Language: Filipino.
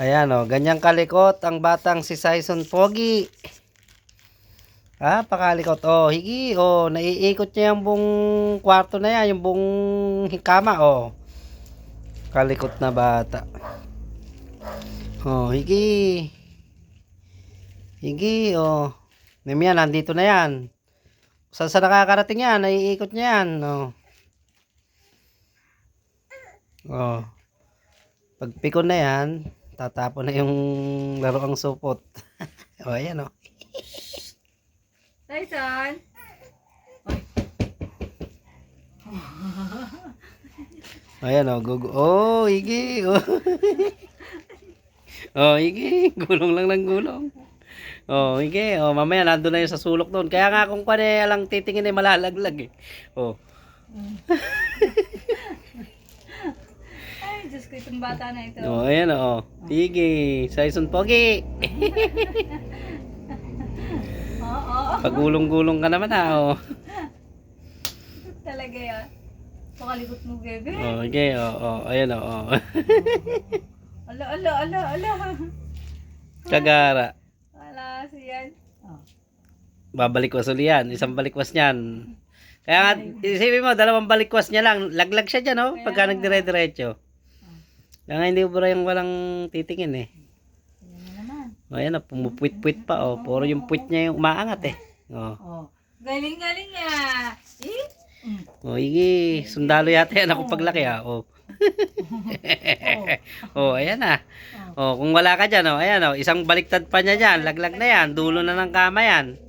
Ayan o, ganyang kalikot ang batang si Saison Pogi. Pakalikot. Higi. Naiikot niya yung buong kwarto na yan, yung buong kama. Kalikot na bata. Higi. Higi. Namiyan, nandito na yan. Saan sa nakakarating yan, naiikot niya yan. Pagpikon na yan, tatapon na yung laruang supot. Ayan o. Tyson! Ayan o, higi. Higi. Gulong lang ng gulong. Higi. Mamaya nandun na yun sa sulok doon. Kaya nga kung alang titingin ay malalaglag eh. Ay, Diyos ko, itong bata na ito. Ayan o. Higi. Saison Pogi. Oo. Pagulong-gulong ka naman Talaga yan. Pakalikot mo, bebe. Higi. Ayan o. Ala. Kagara. Wala siyan. Babalik was uli yan. Isang balikwas niyan. Kaya nga, isipin mo, dalawang balikwas niya lang. Laglag siya dyan, pagka nagdire-diretso. Kaya nga hindi mo yung walang titingin eh. Ayan o, pumupuit-puit pa Puro yung puit niya yung umaangat eh. Galing niya. Higi. Sundalo yata yan ako paglaki ayan na. Kung wala ka dyan, ayan isang baliktad pa niya dyan. Laglag na yan. Dulo na ng kama yan.